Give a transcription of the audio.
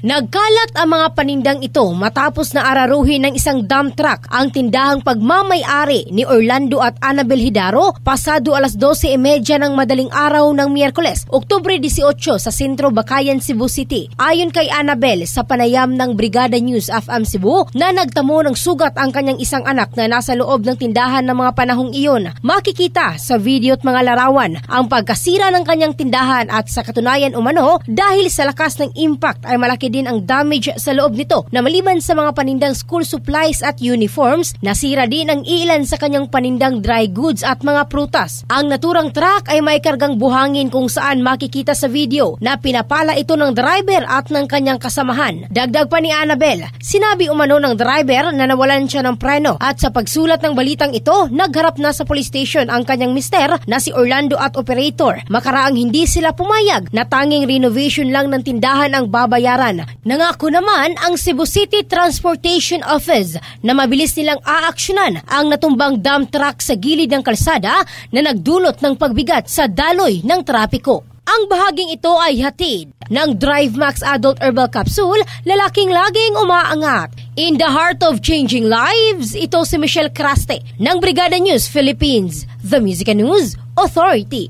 Nagkalat ang mga panindang ito matapos na araruhin ng isang dump truck ang tindahang pagmamay-ari ni Orlando at Annabel Hidaro pasado alas 12:30 ng madaling araw ng Miyerkules, Oktubre 18 sa Sentro Bakayan, Cebu City. Ayon kay Annabel, sa panayam ng Brigada News FM Cebu na nagtamo ng sugat ang kanyang isang anak na nasa loob ng tindahan ng mga panahong iyon. Makikita sa video at mga larawan ang pagkasira ng kanyang tindahan at sa katunayan umano dahil sa lakas ng impact ay malaki din ang damage sa loob nito na maliban sa mga panindang school supplies at uniforms, nasira din ang ilan sa kanyang panindang dry goods at mga prutas. Ang naturang truck ay may kargang buhangin kung saan makikita sa video na pinapala ito ng driver at ng kanyang kasamahan. Dagdag pa ni Annabel, sinabi umano ng driver na nawalan siya ng preno at sa pagsulat ng balitang ito, nagharap na sa police station ang kanyang mister na si Orlando at operator. Makaraang hindi sila pumayag na tanging renovation lang ng tindahan ang babayaran. Nangako naman ang Cebu City Transportation Office na mabilis nilang aaksyonan ang natumbang dump truck sa gilid ng kalsada na nagdulot ng pagbigat sa daloy ng trapiko. Ang bahaging ito ay hatid ng DriveMax Adult Herbal Capsule, lalaking laging umaangat. In the heart of changing lives, ito si Michelle Craste ng Brigada News Philippines, The Music and News Authority.